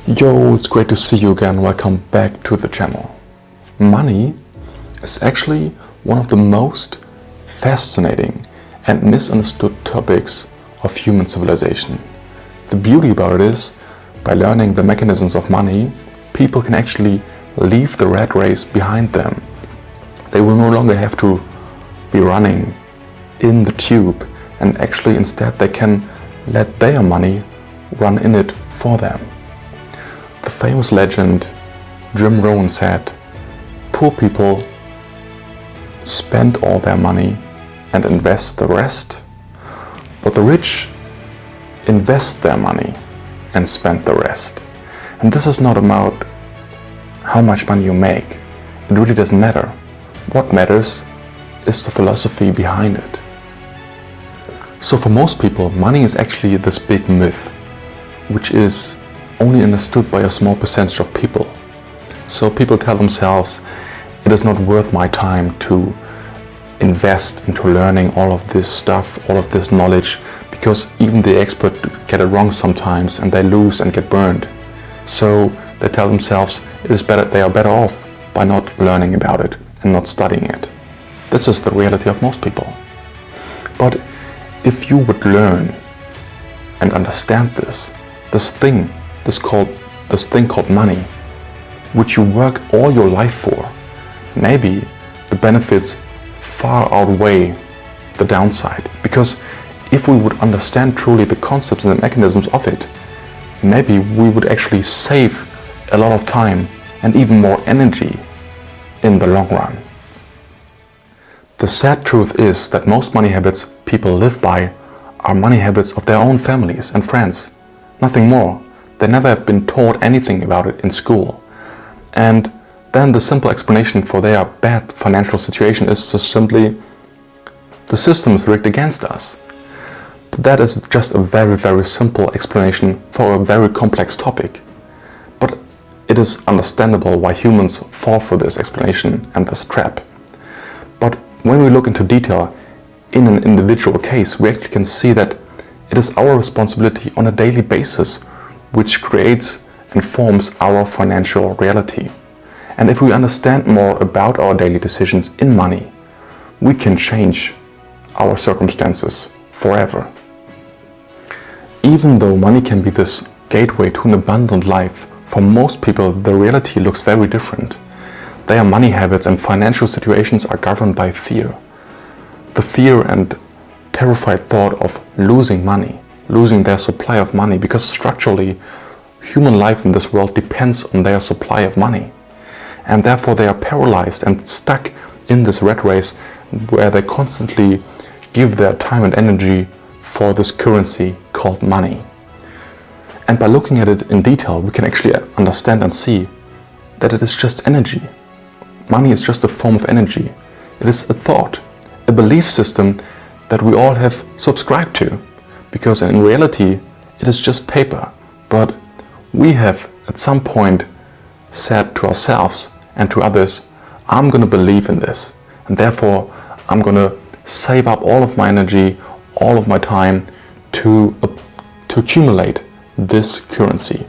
Yo, it's great to see you again. Welcome back to the channel. Money is actually one of the most fascinating and misunderstood topics of human civilization. The beauty about it is, by learning the mechanisms of money, people can actually leave the rat race behind them. They will no longer have to be running in the tube, and actually instead they can let their money run in it for them. The famous legend Jim Rohn said, "Poor people spend all their money and invest the rest, but the rich invest their money and spend the rest." And this is not about how much money you make. It really doesn't matter. What matters is the philosophy behind it. So for most people, money is actually this big myth, which is only understood by a small percentage of people. So people tell themselves, it is not worth my time to invest into learning all of this stuff, all of this knowledge, because even the experts get it wrong sometimes and they lose and get burned. So they tell themselves they are better off by not learning about it and not studying it. This is the reality of most people. But if you would learn and understand this thing called money, which you work all your life for, maybe the benefits far outweigh the downside. Because if we would understand truly the concepts and the mechanisms of it, maybe we would actually save a lot of time and even more energy in the long run. The sad truth is that most money habits people live by are money habits of their own families and friends. Nothing more. They never have been taught anything about it in school. And then the simple explanation for their bad financial situation is just simply, the system is rigged against us. But that is just a very, very simple explanation for a very complex topic. But it is understandable why humans fall for this explanation and this trap. But when we look into detail in an individual case, we actually can see that it is our responsibility on a daily basis which creates and forms our financial reality. And if we understand more about our daily decisions in money, we can change our circumstances forever. Even though money can be this gateway to an abundant life, for most people the reality looks very different. Their money habits and financial situations are governed by fear. The fear and terrified thought of losing money, losing their supply of money, because structurally human life in this world depends on their supply of money. And therefore they are paralyzed and stuck in this rat race where they constantly give their time and energy for this currency called money. And by looking at it in detail, we can actually understand and see that it is just energy. Money is just a form of energy. It is a thought, a belief system that we all have subscribed to, because in reality it is just paper. But we have at some point said to ourselves and to others, I'm going to believe in this, and therefore I'm going to save up all of my energy, all of my time to accumulate this currency.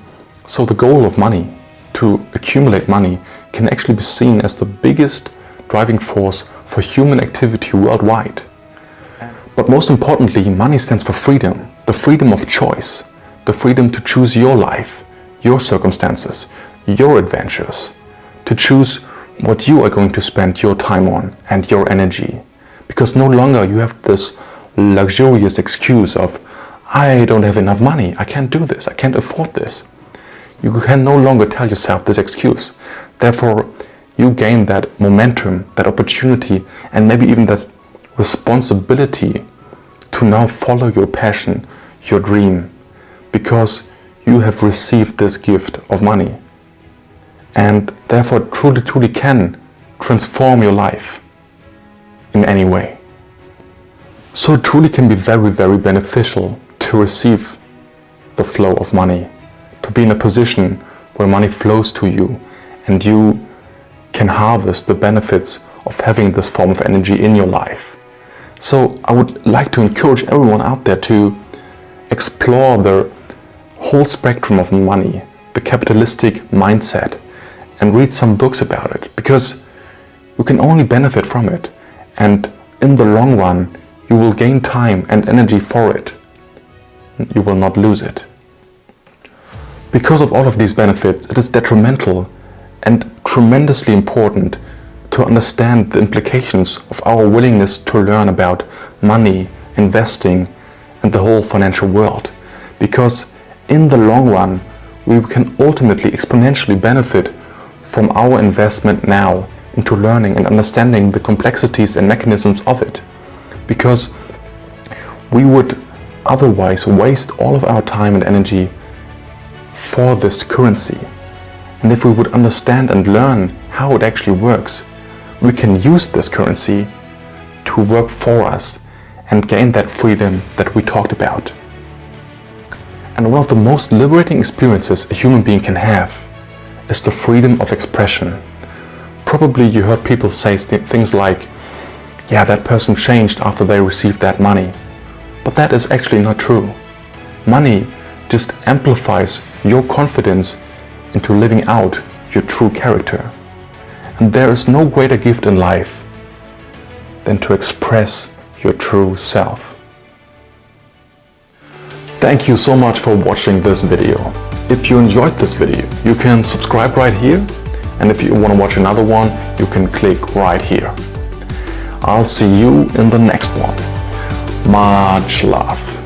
So the goal of money, to accumulate money, can actually be seen as the biggest driving force for human activity worldwide. But most importantly, money stands for freedom, the freedom of choice, the freedom to choose your life, your circumstances, your adventures, to choose what you are going to spend your time on and your energy. Because no longer you have this luxurious excuse of, I don't have enough money, I can't do this, I can't afford this. You can no longer tell yourself this excuse. Therefore, you gain that momentum, that opportunity, and maybe even that responsibility to now follow your passion, your dream, because you have received this gift of money, and therefore truly can transform your life in any way. So it truly can be very, very beneficial to receive the flow of money, to be in a position where money flows to you and you can harvest the benefits of having this form of energy in your life. So I would like to encourage everyone out there to explore the whole spectrum of money, the capitalistic mindset and read some books about it, because you can only benefit from it, and in the long run you will gain time and energy for it. You will not lose it. Because of all of these benefits, it is detrimental and tremendously important to understand the implications of our willingness to learn about money, investing, and the whole financial world. Because in the long run, we can ultimately exponentially benefit from our investment now into learning and understanding the complexities and mechanisms of it. Because we would otherwise waste all of our time and energy for this currency. And if we would understand and learn how it actually works, we can use this currency to work for us and gain that freedom that we talked about. And one of the most liberating experiences a human being can have is the freedom of expression. Probably you heard people say things like, yeah, that person changed after they received that money. But that is actually not true. Money just amplifies your confidence into living out your true character. And there is no greater gift in life than to express your true self. Thank you so much for watching this video. If you enjoyed this video, you can subscribe right here. And if you want to watch another one, you can click right here. I'll see you in the next one. Much love.